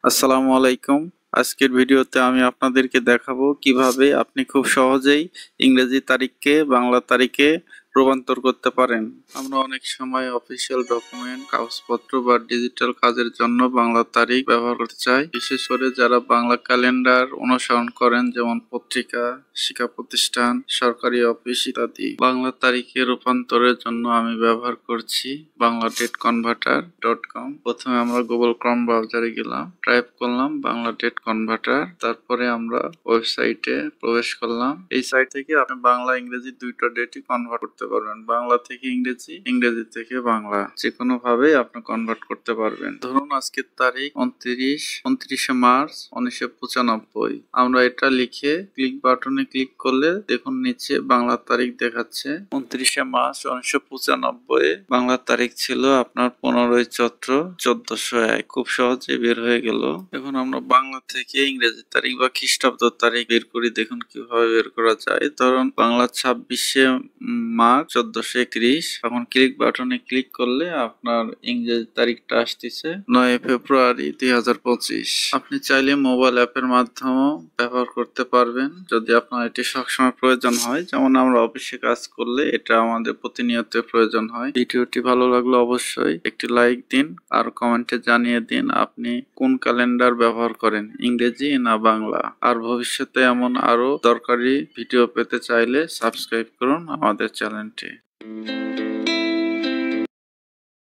আসসালামু আলাইকুম। আজকের ভিডিওতে আমি আপনাদেরকে দেখাবো কিভাবে আপনি খুব সহজেই ইংরেজি তারিখকে বাংলা তারিখে রূপান্তর করতে পারেন। আমরা অনেক সময় অফিসিয়াল ডকুমেন্ট, কাগজপত্র বা ডিজিটাল কাজের জন্য বাংলা তারিখ ব্যবহার করতে চাই। বিশেষ করে যারা বাংলা ক্যালেন্ডার অনুসরণ করেন, যেমন পত্রিকা, শিক্ষা প্রতিষ্ঠান, সরকারি অফিস ইত্যাদি। বাংলা তারিখে রূপান্তরের জন্য আমি ব্যবহার করছি bangladatecconverter.com। প্রথমে আমরা গুগল ক্রোম ব্রাউজারে গেলাম, টাইপ করলাম বাংলা ডেট কনভার্টার, তারপরে আমরা ওয়েবসাইটে প্রবেশ করলাম। এই সাইট থেকে আপনি বাংলা ইংরেজি দুইটা ডেটই কনভার্ট করতে পারবেন। বাংলা থেকে ইংরেজি, ইংরেজি থেকে বাংলা, যে কোনো ভাবে আপনি কনভার্ট করতে পারবেন। ধরুন আজকের তারিখ 29শে মার্চ 1995। আমরা এটা লিখে ক্লিক বাটনে ক্লিক করলে দেখুন নিচে বাংলা তারিখ দেখাচ্ছে 29শে মার্চ 1995। বাংলা তারিখ ছিল আপনার 15ই চৈত্র 1401। খুব সহজে বের হয়ে গেল। এখন আমরা বাংলা থেকে ইংরেজি তারিখ বা খ্রিস্টাব্দ তারিখ বের করি। দেখুন কিভাবে বের করা যায়। ধরুন বাংলা 26শে মার্চ 1431। এখন ক্লিক বাটনে ক্লিক করলে আপনার ইংরেজি তারিখটা আসতেছে 9 ফেব্রুয়ারি 2025। আপনি চাইলে মোবাইল অ্যাপের মাধ্যমেও ব্যবহার করতে পারবেন যদি আপনার এটি সবসময় প্রয়োজন হয়। যেমন আমরা অফিসে কাজ করলে এটা আমাদের প্রতিনিয়ত প্রয়োজন হয়। ভিডিওটি ভালো লাগলে অবশ্যই একটি লাইক দিন আর কমেন্টে জানিয়ে দিন আপনি কোন ক্যালেন্ডার ব্যবহার করেন, ইংরেজি না বাংলা। আর ভবিষ্যতে এমন আরো দরকারি ভিডিও পেতে চাইলে সাবস্ক্রাইব করুন আমাদের চ্যানেলটি।